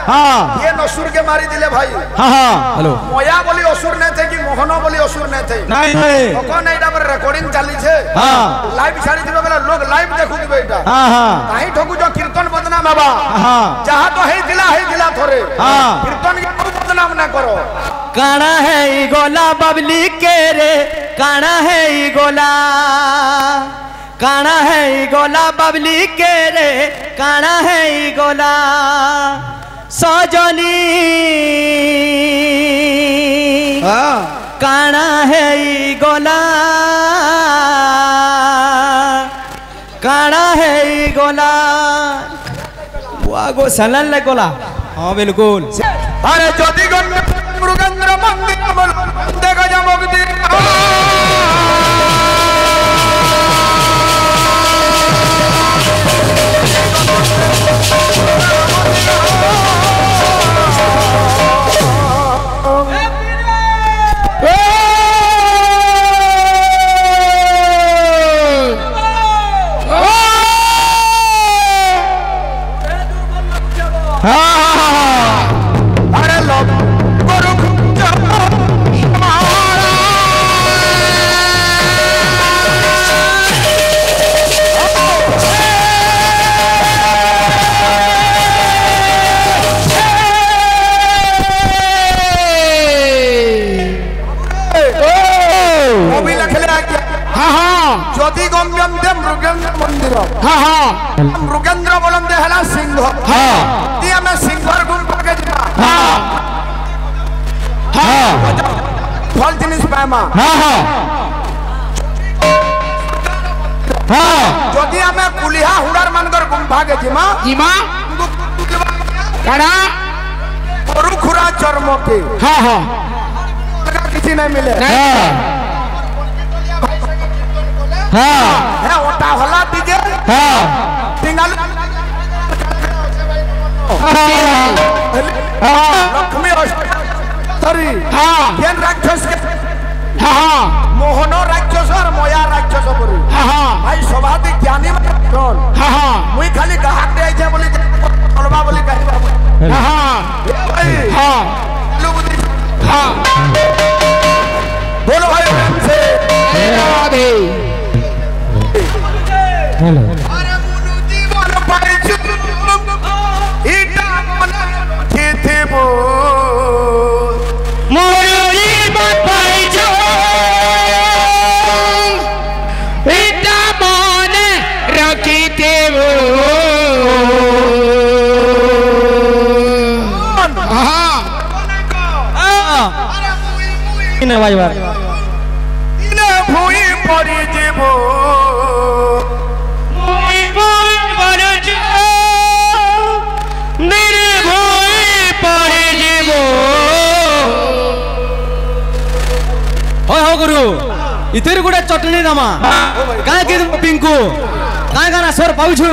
हाँ ये असुर के मारी दिले भाई हाँ हाँ हेलो मोया बोली असुर नहीं थे कि मोहन बोली असुर नहीं थे नहीं नहीं कौन एटा पर रिकॉर्डिंग चली छे हाँ लाइव छाड़ी दिबे बेला लोग लाइव देखु दिबे एटा हाँ हाँ काहे ठोकु जो कीर्तन बदनाम बाबा हाँ जहां तो है दिला थोरे हाँ कीर्तन के बदनाम ना करो काना है ई गोला बबली के रे काना है ई गोला काना है ई गोला बबली के रे काना है ई गोला सजनी काना है ई गोला काना है ई गोला वागो सलन ले गोला हाँ बिल्कुल अरे ज्योति मृगेंद्र मंदिर देखो जमुक्ति अरे लोग ज्योति गम्यम दे मृगेंद्र मंदिर हाँ हाँ मृगेंद्र बोलम दे हला सिंह हाँ दिया मैं सिंहर गुम्फा के जिमा हाँ हाँ फल जिनिस पाएमा हाँ हाँ हाँ ज्योति हमें कुलिहा हुड़ार मानकर गुम्फा के जिमा जिमा कड़ा खुरा चर्मो के हाँ हाँ किसी नहीं मिले हाँ है ओटा हला दीजे हाँ तिंगल लक्ष्मी सॉरी हाँ केन राक्षस के हाँ मोहनो राक्षस और मोया राक्षस बोली हाँ भाई सभाती ज्ञानी में कौन हाँ मुई खाली गहाक दे छे बोली चलबा बोली कहबा हाँ भाई हाँ हाँ बोलो भाई से राधे हेलो अरे मुनु जीवन पाई चुप इटा मन थे बो मोरू जीवन पाई चुप इटा मन रखी थे वो हाँ इन भाई बार इन भूई पड़ी जीवो गुरु इतर गुड़ा चटनी दमा काय के पिंकू काय गाना स्वर पाउछु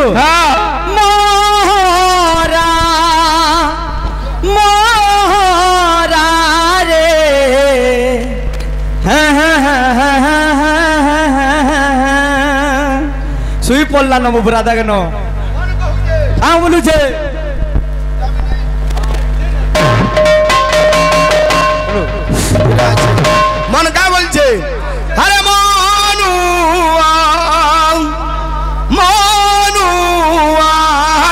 मोरा मोरा रे सुई पल्ला न मुबरादा के न आ बोलु छे मन का बोल छे अरे मनुआ मनुआ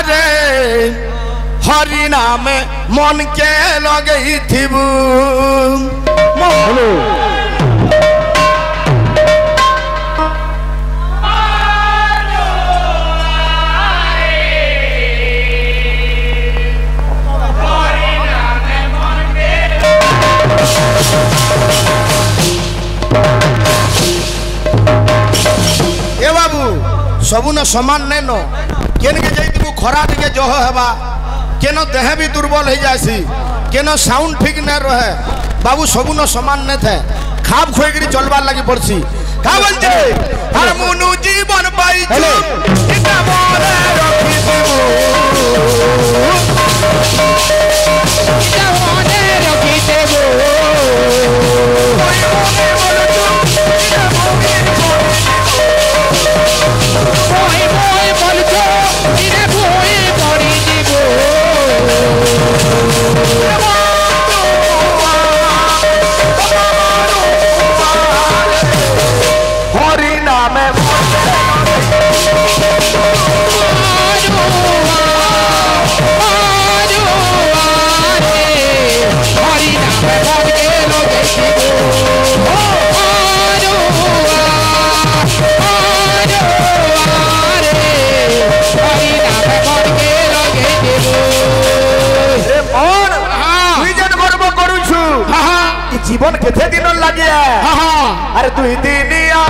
रे हरि नाम मन के लगई थिबू हेलो ए बाबू सबु न समान नहीं नो केन के जइतबू खरा के जह हेबा केन देह भी दुर्बल हो जासी केन साउंड ठीक न रहे बाबू सबु न समान न थे खाप खोई करी चलबार लगी पड़सी का बोल छे हर मुनु जीवन पाई छु इटा मोरे रखी देबू इटा मोरे रखी देबू जीवन केते दिन लगे हाँ हाँ अरे तू ही दिनिया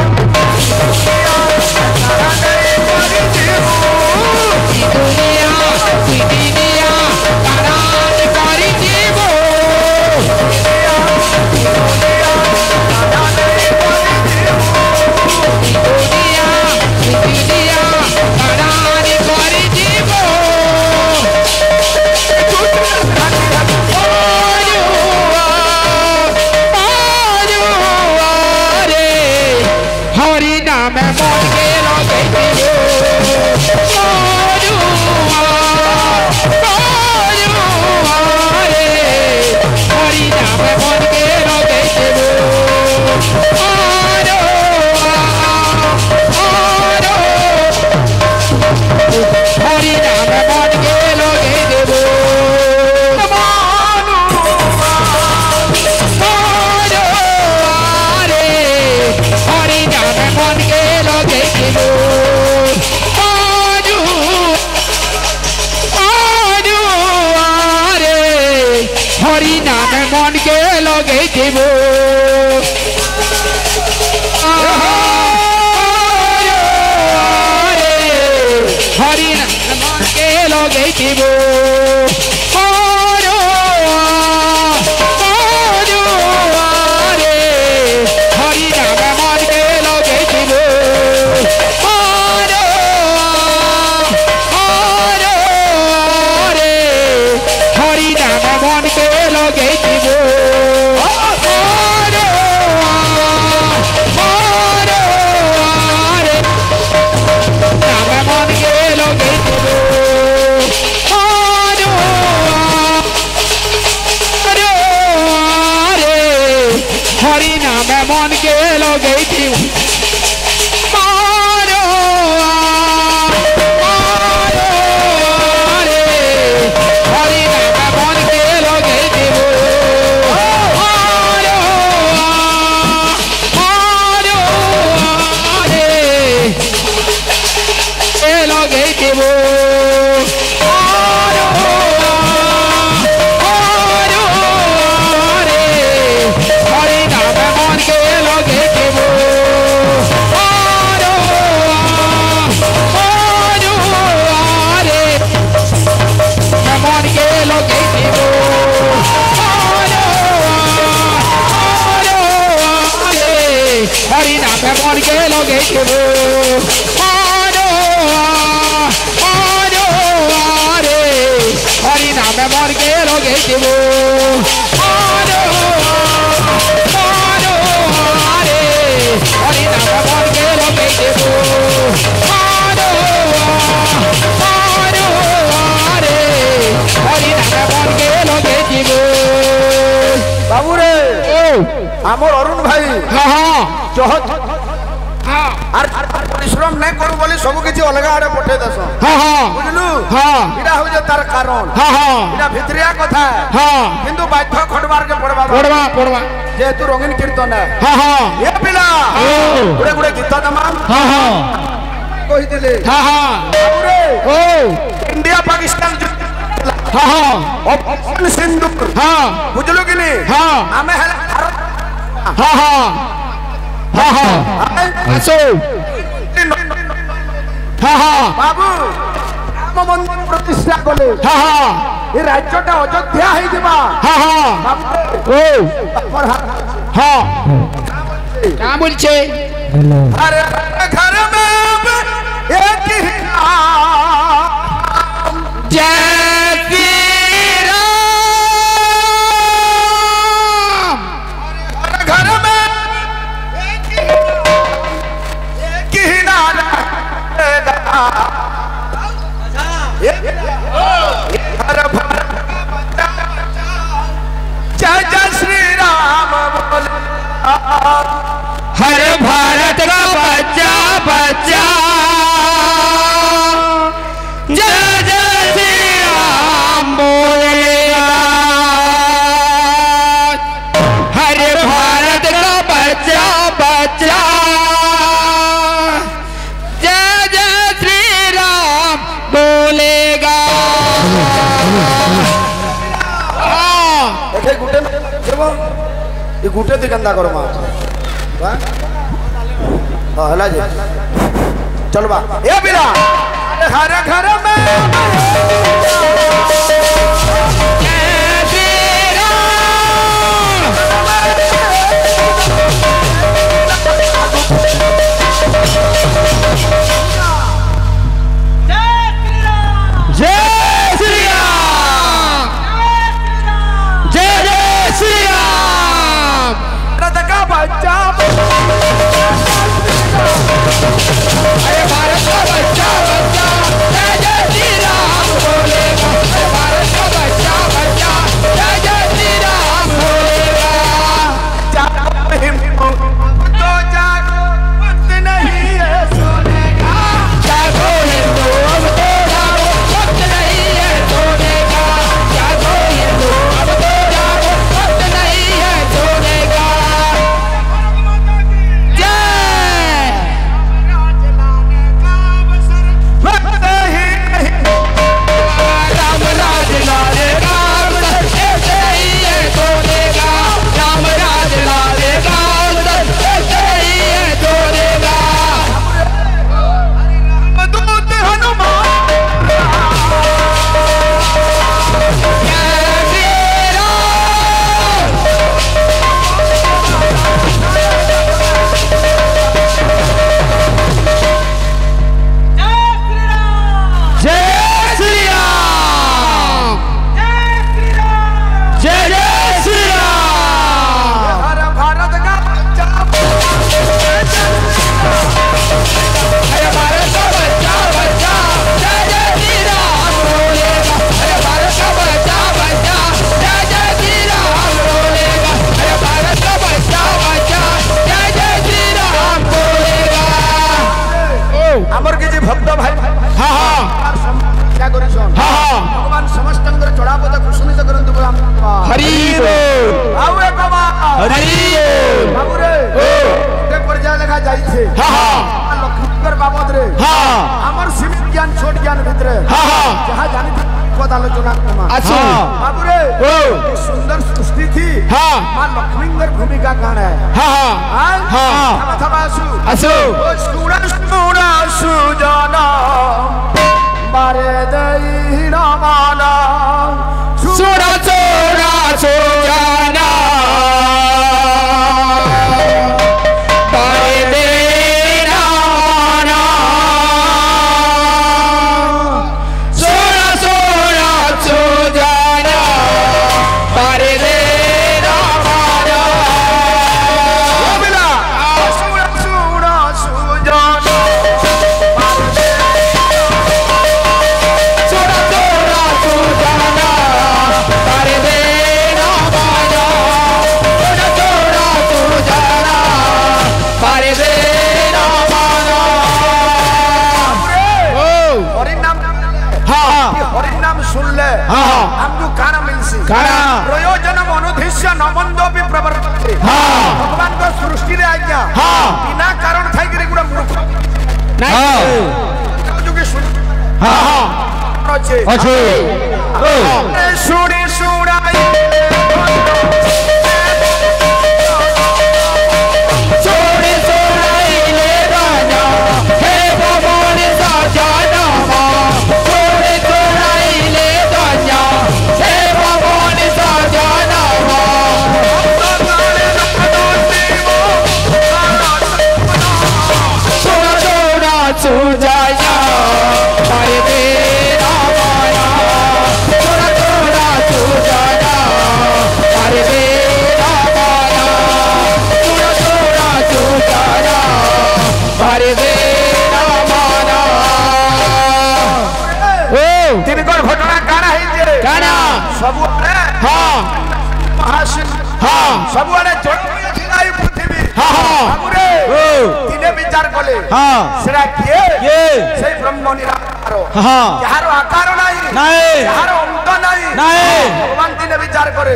बाबू रे आमर अरुण भाई हाँ हाँ जहत हाँ आर परिश्रम नहीं करू बोली सब किछि अलग आड़े पठे दस हाँ हाँ बुझलु हाँ इडा हो जे तार कारण हाँ हाँ इडा भितरिया कथा हाँ किंतु बाध्य खडबार के पड़वा जे तू रंगीन कीर्तन है हाँ हाँ ये पिला गुडे गुडे गीत दमा हाँ हाँ कहि दिले हाँ हाँ पूरे ओ इंडिया पाकिस्तान हाँ हाँ ऑपरेशन सिंदूर हाँ बुझलो कि नहीं हाँ हमें है भारत हाँ हाँ हाँ हाँ असो हाँ हाँ बाबू राम मंदिर प्रतिष्ठा कले हाँ हाँ ये राज्यटा अयोध्या है दिबा हाँ हाँ ओ हाँ क्या बोलछे अरे घर में एक ही जय जय श्री राम बोल हर भारत का बच्चा बच्चा जय जय श्री राम ये गुटे दी गंदा करो मां हां हला जे चल बा ए बिरा घर घर में सुंदर सृष्टि थी मां लक्ष्मींगर भूमिका कान है सुजाना मारे दई रामाना सुरा चोरा सुजाना मारे दई रामाना सुरा चोरा सुजाना मारे दई रामाना बोला सुरा चोरा सुजाना हमको काना मिलसी प्रयोजन अनुद्देश्य नमंदोपि प्रवर्तते भगवान को सृष्टि रे आज्ञा बिना कारण थाई कि गुडा मूर्ख नहीं जो कि सुन अच्छे सुनी सुनाई सुनी सुनाई ले राजा हे भगवान साजना सुजाया मारे तेरा माया थोड़ा थोड़ा सुजाया मारे तेरा माया थोड़ा थोड़ा सुजाया मारे तेरा माया ओ तीन कोन घटना काना है काना सब हां महाशिव हां सब वाले जोड़ खिलाई पृथ्वी हां हमरे तिने विचार कले हां सेरा किए सेई ब्रह्म निराकार हां यार आकार नहीं यार अंत नहीं भगवान तिने विचार करे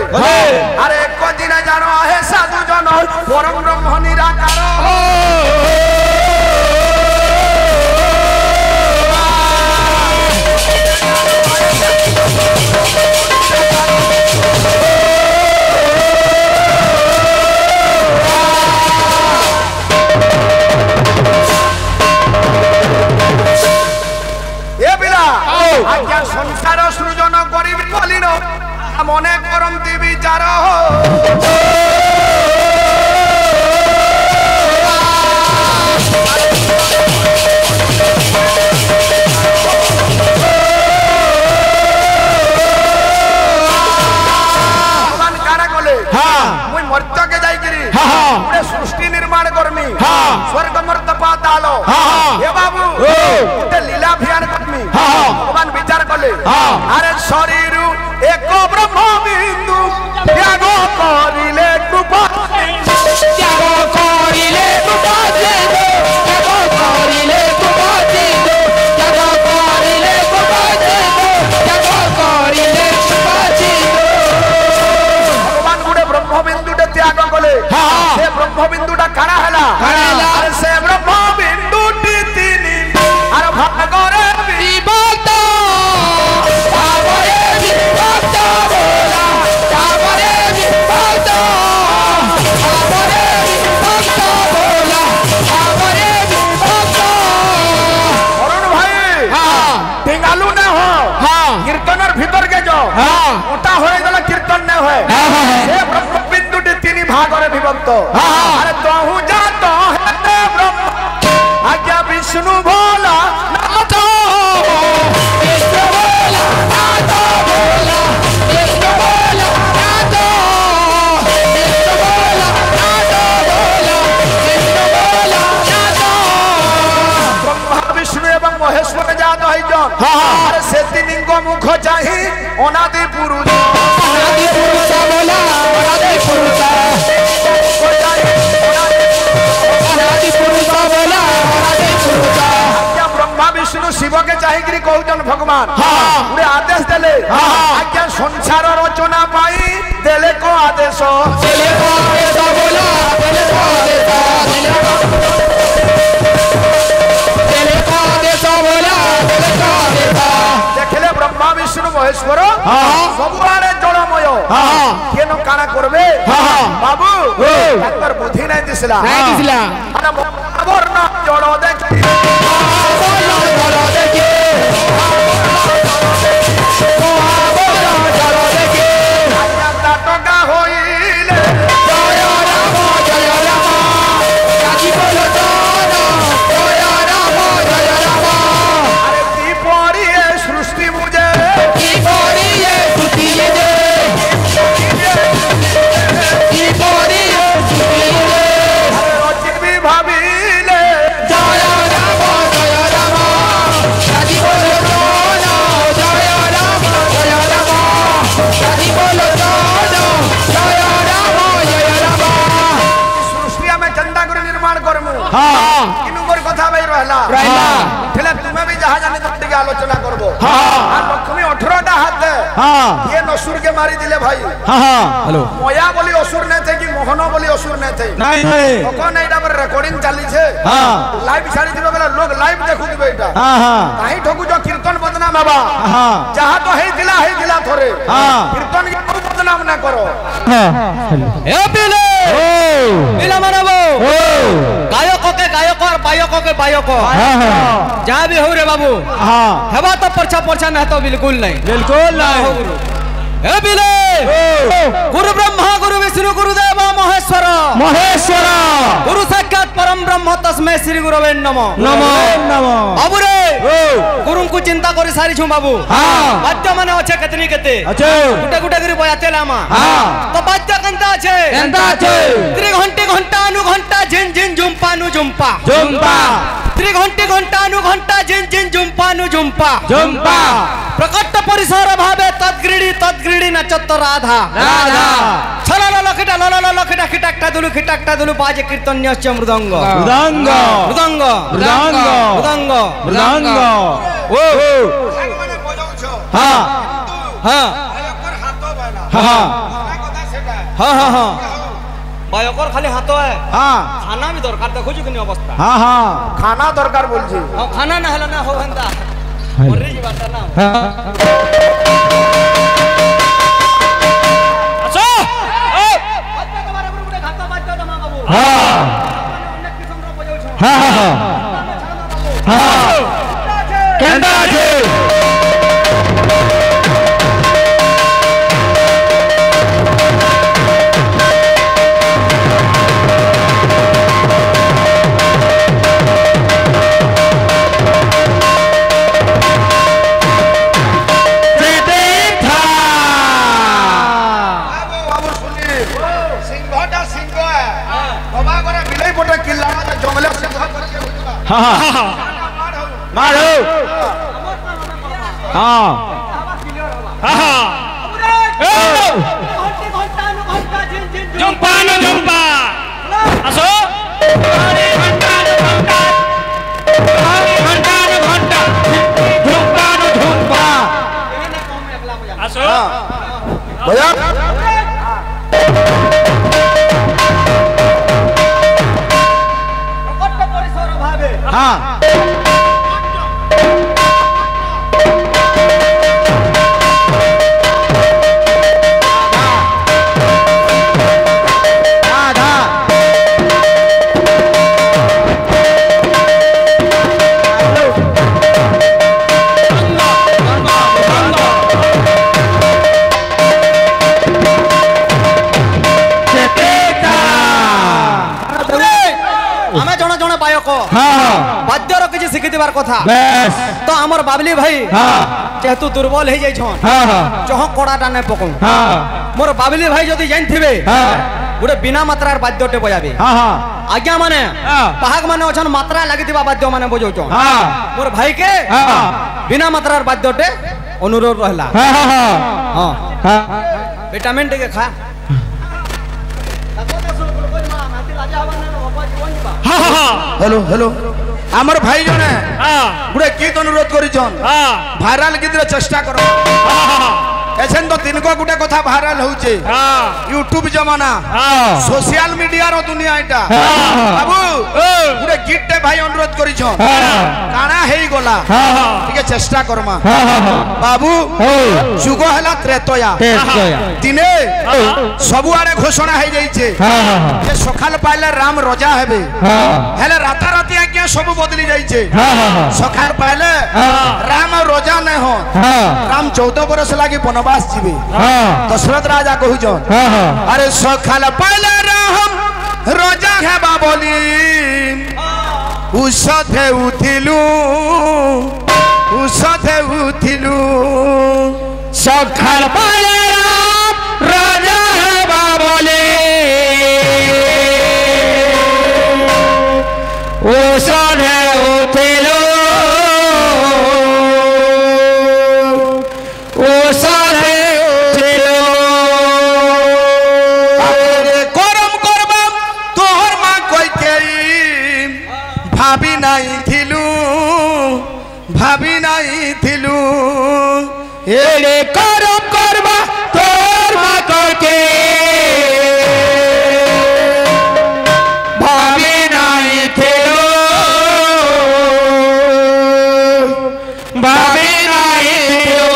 अरे एक दिन जानो आहे साधु जन परम ब्रह्म निराकार করিবি বলিন মনে করন্তি বিচার मर्त्यके जाइकिरी पूरे सृष्टि निर्माण करमी स्वर्ग मर्त्य पाताल हे बाबू गोटे लीला अभियान करमी भगवान विचार कले अरे शरीर एक ब्रह्म बिंदु त्याग करिले कृपा त्याग करिले कृपा त्याग करिले कृपा त्याग करिले कृपा त्याग करिले कृपा भगवान गुडे ब्रह्म बिंदु त्याग कले से ब्रह्म बिंदुटा काना हला अरे से ब्रह्म बिंदुटी तिनी अरे भागरे विभक्त तावरे विभक्त बोला तावरे विभक्त तावरे विभक्त बोला तावरे विभक्त अरुण भाई हां टिंगालू ना हो हां कीर्तनर भीतर के जो हां मोटा होय गला कीर्तन न होय से ब्रह्म बिंदुटी तिनी भागरे विभक्त अरे तोहू जातो है ब्रह्म आज्ञा विष्णु भोला नाथ विष्णु भोला नाथ भोला विष्णु भोला नाथ विष्णु भोला नाथ भोला विष्णु भोला नाथ ब्रह्मा विष्णु एवं महेश्वर जात है जन अरे से तीन मुख चाहि अनादि पुरुष बोला अनादि पुरुष ब्रह्मा विष्णु शिव के चाहिए कहन भगवान पूरे आदेश देले आज्ञा संसार रचना पाई देले को आदेश देखले ब्रह्मा विष्णु महेश्वर सबुआड़े जलमय केन काना करबे बाबू ताकर बुद्धि नै दिसला अरे वर्ण जड़ देखि टका होइले जय राम काजी बोलो जय राम अरे की पड़ी सृष्टि मुझे की पड़ी सृष्टि मुझे की पड़ी सृष्टि मुझे रचित भी भाविले जय राम काजी बोलो जय राम काजी बोलो निर्माण करमु किनु मोर कथा भाई रहला ठेला तुमे भी जहां जाने तो टिके आलोचना करबो आ लक्ष्मी 18 टा हाथ ये नसुर के मारी दिले भाई हेलो मोया बोली असुर ने थे कि मोहन बोली असुर ने थे नहीं नहीं कोन एटा पर रिकॉर्डिंग चाली छे लाइव छाड़ी दिबो गला लोग लाइव देखु दिबे एटा काहे ठगु जो कीर्तन बदनाम बाबा जहां तो हे दिला थोरे कीर्तन के बदनाम ना करो ए बिले बिला मानबो गायक के गायक और बायक के बायक जहां भी हो रे बाबू हेबा तो परछा ना तो बिल्कुल नहीं ए बिले गुरु ब्रह्मा गुरु विष्णु गुरुदेव महेश्वर गुरु साक्षात परम ब्रह्म तस्मै श्री गुरवे नमः बाबू रे गुरु को चिंता करी सारी छु बाबू बाद्य माने अच्छे केतनी केते गुटे गुटे करी बजाते लामा तो बाद्य कंता छे त्रि घंटे घंटा अनु घंटा झिन झिन झुम्पा नु झुम्पा त्रि घंटे घंटा अनु घंटा झिन झिन झुम्पा नु झुम्पा प्रकट परिसर भावे तद्ग्रीडी नचत राधा छलल लखटा खिटाक्टा दुलु बाजे कीर्तन्यश्च मृदंग ओ माने बजाउ छ हां बायकर खाली हाथ है खाना भी दरकार देखो कि अवस्था खाना दरकार बोल छी खाना ना हला ना हो हंता मरे जी बात ना अच्छा बच्चा तुम्हारे गुरु के खाता बात तो मां बाबू अनेक किस्म रो बजाउ छ केंदा छे मारो हाँ झुम्पा नो झुम्पा असो घंटा नो घंटा झुम्पा नो झुम्पा असो बजा हाँ बाद्यर किसी शिखिबार कथा तो आमर बाबली भाई जेहेतु दुर्बल हो जाइछन जह कड़ाटा नहीं पकड़ मोर बाबली भाई जदि जानथिबे गोटे बिना मात्रार बाद्यटे बजाबे आज्ञा माने पाहक माने अछन मात्रा लागिथिबा बाद्य माने बजाउछन मोर भाई के बिना मात्रार बाद्यटे अनुरोध रहला हां विटामिन टे के खा हेलो हेलो आमर भाई जने गुड़े गीत अनुरोध करिछन भाइराल गीत रे चेष्टा करो एछन तो दिन को गुटे कथा भाइराल होउछे यूट्यूब जमाना सोशल मीडिया रो दुनिया एटा बाबू गुटे गीत टे भाई अनुरोध करिछन काना हेई गोला ठीक चेष्टा करमा बाबू जुग हला त्रेतया दिने सबु आड़े घोषणा हे जाइछे जे सखाल पाइले राम रजा हेबे हेले राता राती आज्ञा सब बदली जाइछे सखाल पाइले राम रजा नै हो राम 14 बरस लागी वनवास जीवे दशरथ राजा कहूछन अरे सखाल पाइले राम रजा हेबा बोली उषधे उथिलु सखाल पाइले राम राजा हेबा बोली उषधे उथिलु भाभी नहीं थिलु एड़े करम करबा तोर मां करके भाभी नहीं थिलु भाभी नहीं थिलु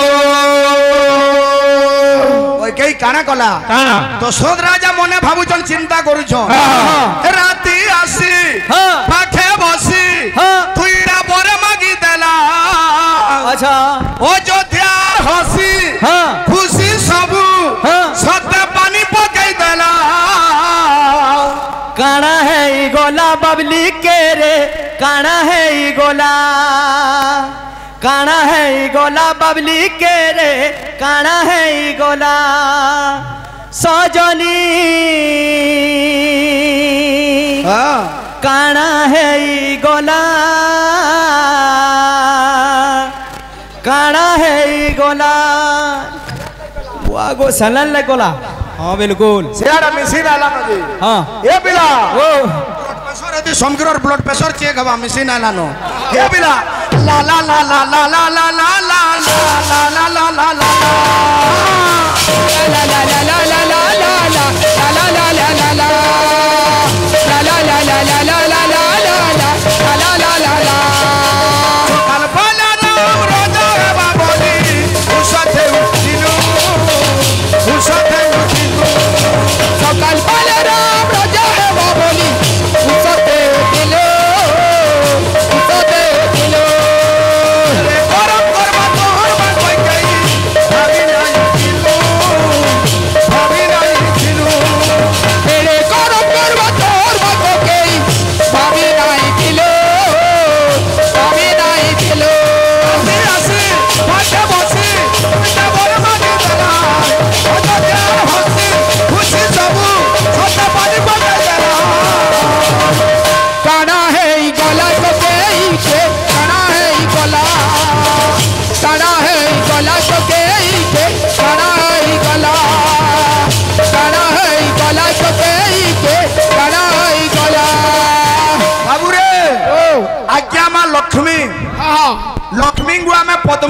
ओई कई काना कला तो सोद राजा मने भाबुचन चिंता करूछो राती आसी पाखे बसी तुईरा बरे मागी देला अच्छा अयोध्या हसी खुशी सबू सत्य पानी पकई देला काना है ई गोला बबली के रे काना है ई गोला काना है ई गोला बबली के रे काना है ई गोला सजनी काना है ई गोला काना है ई गोला वागो सलन ले गोला हाँ बिल्कुल सियारा मिसिन आला नजी हाँ ए बिला ओ प्रेशर यदि समग्र ब्लड प्रेशर चेक हवा मिसिन आला नो ए बिला ला ला ला ला ला ला ला ला ला ला ला ला ला ला भाभी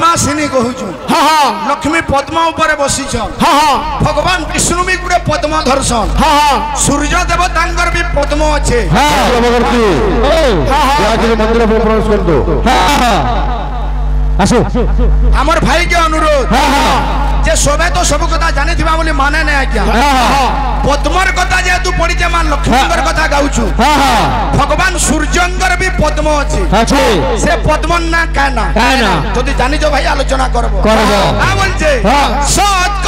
पद्मासिनी कहूछु हाँ हाँ लक्ष्मी पद्म ऊपर बसीछन हाँ हाँ भगवान विष्णु भी गुटे पद्म धरसन हाँ हाँ सूर्य देवतांकर भी पद्म अच्छे मंदिर में प्रवेश कर दो आसो आमर भाई के अनुरोध जे सबे तो सब कथा जानी थिबा बोली माने नै आज्ञा पद्मर कथा जे तू पड़ी जे मान लक्ष्मीकर कथा गाउछु भगवान सूर्यंकर भी पद्म अछि से पद्म ना काना काना जदि जानि जो भाई आलोचना करबो करबो आ बोल जे सत